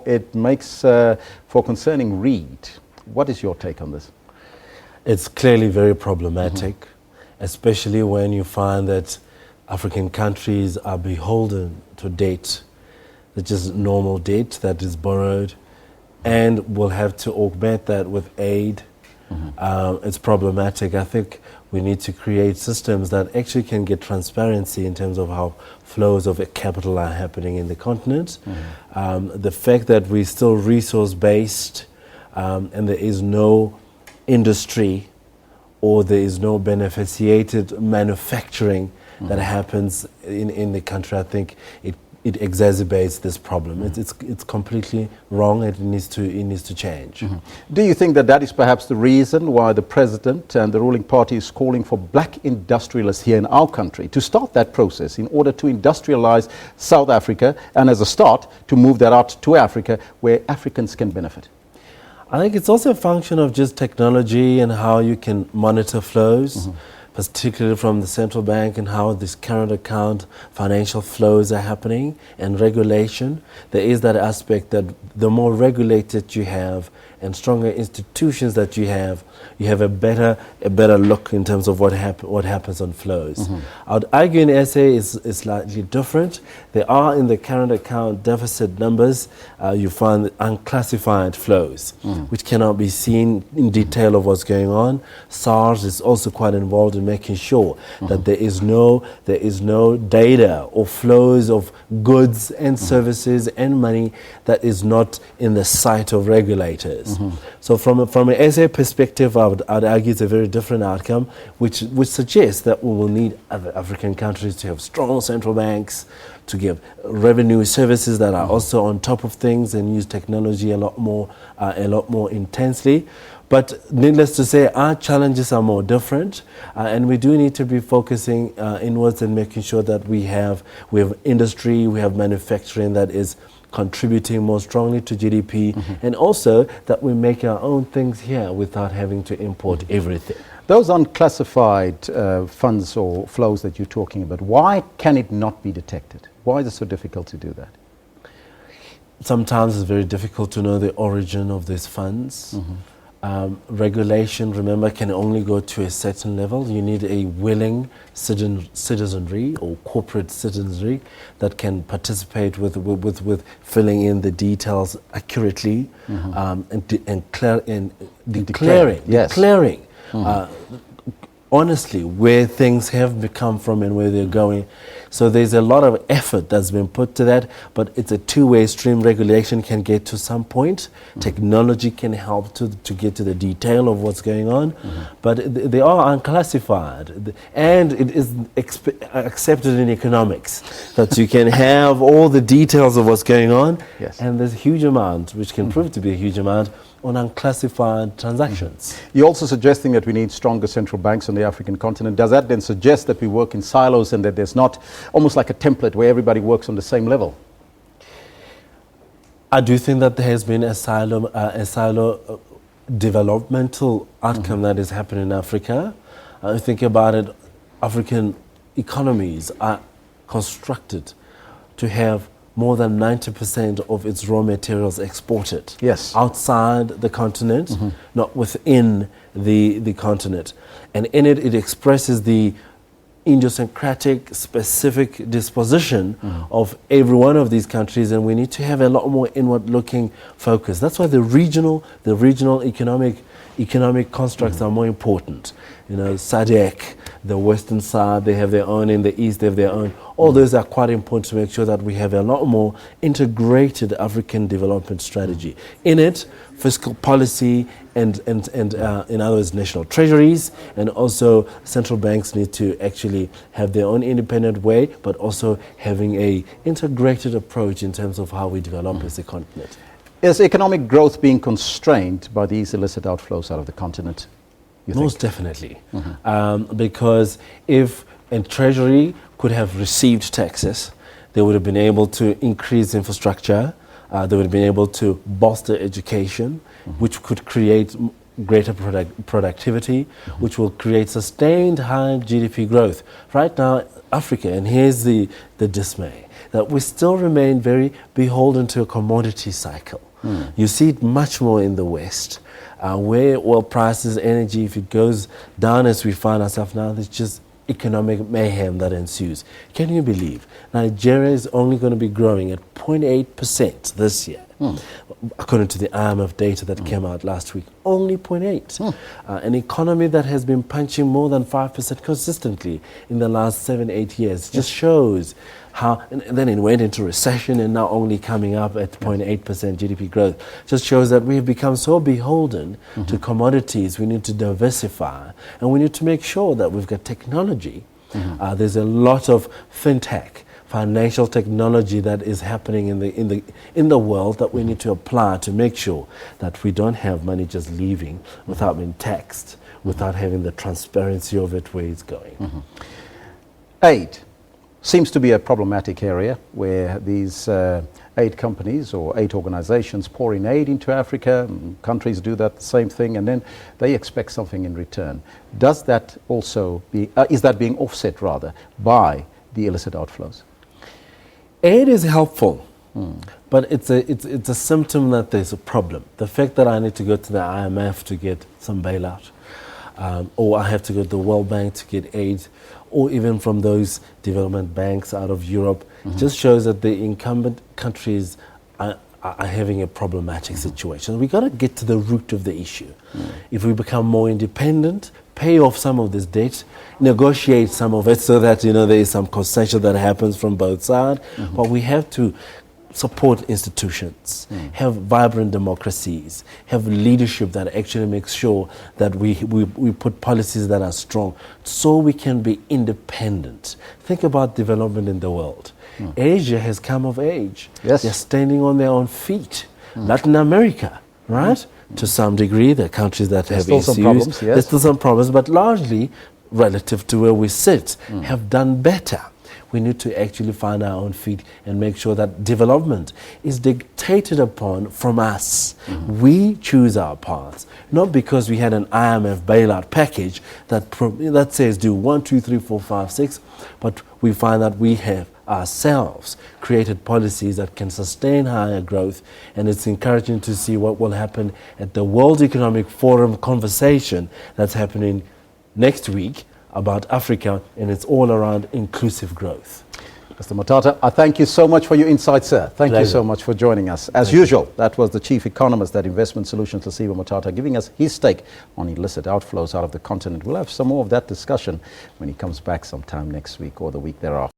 it makes for concerning read. What is your take on this? It's clearly very problematic, especially when you find that African countries are beholden to debt, which is normal debt that is borrowed, and will have to augment that with aid. It's problematic. I think we need to create systems that actually can get transparency in terms of how flows of capital are happening in the continent. The fact that we're still resource-based and there is no industry or there is no beneficiated manufacturing that happens in the country, I think it exacerbates this problem. It's completely wrong. It needs to change. Do you think that that is perhaps the reason why the president and the ruling party is calling for black industrialists here in our country to start that process in order to industrialize South Africa and as a start to move that out to Africa where Africans can benefit? I think it's also a function of just technology and how you can monitor flows, particularly from the central bank, and how this current account financial flows are happening, and regulation. There is that aspect that the more regulated you have and stronger institutions that you have a better look in terms of what happens on flows. I would argue in SA is slightly different. There are in the current account deficit numbers, you find unclassified flows, which cannot be seen in detail of what's going on. SARS is also quite involved in making sure that there is no data or flows of goods and services and money that is not in the sight of regulators. So from an SA perspective, I'd argue it's a very different outcome, which suggests that we will need other African countries to have strong central banks, to give revenue services that are also on top of things and use technology a lot more intensely. But needless to say, our challenges are more different, and we do need to be focusing inwards and making sure that we have industry, we have manufacturing that is contributing more strongly to GDP, and also that we make our own things here without having to import everything. Those unclassified funds or flows that you're talking about, why can it not be detected? Why is it so difficult to do that? Sometimes it's very difficult to know the origin of these funds. Regulation, remember, can only go to a certain level. You need a willing citizenry or corporate citizenry that can participate with filling in the details accurately and declaring honestly where things have come from and where they're going. So there's a lot of effort that's been put to that, but it's a two-way stream. Regulation can get to some point. Technology can help to get to the detail of what's going on, but they are unclassified. And it is accepted in economics that you can have all the details of what's going on, and there's a huge amount, which can prove to be a huge amount, on unclassified transactions. You're also suggesting that we need stronger central banks on the African continent. Does that then suggest that we work in silos and that there's not almost like a template where everybody works on the same level? I do think that there has been a silo developmental outcome that is happening in Africa. I think about it, African economies are constructed to have more than 90% of its raw materials exported outside the continent, not within the continent. And in it, it expresses the idiosyncratic, specific disposition of every one of these countries, and we need to have a lot more inward-looking focus. That's why the regional economic constructs are more important. You know, SADC, the western side, they have their own, in the east they have their own. All those are quite important to make sure that we have a lot more integrated African development strategy. In it, fiscal policy and in other words, national treasuries, and also central banks need to actually have their own independent way, but also having a integrated approach in terms of how we develop as a continent. Is economic growth being constrained by these illicit outflows out of the continent? Most definitely. Because if a treasury could have received taxes, they would have been able to increase infrastructure, they would have been able to bolster education, which could create greater productivity, which will create sustained high GDP growth. Right now, Africa, and here's the dismay, that we still remain very beholden to a commodity cycle. You see it much more in the West, where oil prices, energy, if it goes down as we find ourselves now, there's just economic mayhem that ensues. Can you believe Nigeria is only going to be growing at 0.8% this year? According to the IMF data that came out last week, only 0.8. An economy that has been punching more than 5% consistently in the last 7-8 years just shows how, and then it went into recession and now only coming up at 0.8% GDP growth. Just shows that we have become so beholden to commodities. We need to diversify, and we need to make sure that we've got technology. There's a lot of fintech, financial technology that is happening in the world that we need to apply to make sure that we don't have money just leaving without being taxed, without having the transparency of it where it's going. Aid seems to be a problematic area where these aid companies or aid organizations pour in aid into Africa, and countries do that the same thing, and then they expect something in return. Does that also is that being offset rather by the illicit outflows? Aid is helpful, but it's a symptom that there's a problem. The fact that I need to go to the IMF to get some bailout, or I have to go to the World Bank to get aid, or even from those development banks out of Europe, just shows that the incumbent countries are having a problematic situation. We've got to get to the root of the issue. If we become more independent, pay off some of this debt, negotiate some of it so that there is some concession that happens from both sides. But we have to support institutions, have vibrant democracies, have leadership that actually makes sure that we put policies that are strong so we can be independent. Think about development in the world. Asia has come of age. Yes. They're standing on their own feet. Latin America, right? To some degree, there are countries that have issues. Some problems, yes. There's still some problems, but largely, relative to where we sit, have done better. We need to actually find our own feet and make sure that development is dictated upon from us. We choose our paths, not because we had an IMF bailout package that says do 1, 2, 3, 4, 5, 6, but we find that we have ourselves created policies that can sustain higher growth, and it's encouraging to see what will happen at the World Economic Forum conversation that's happening next week about Africa, and it's all around inclusive growth. Mr. Mothata, I thank you so much for your insight, sir. Thank you so much for joining us. As usual, that was the chief economist at Investment Solutions, Lesiba Mothata, giving us his take on illicit outflows out of the continent. We'll have some more of that discussion when he comes back sometime next week or the week thereafter.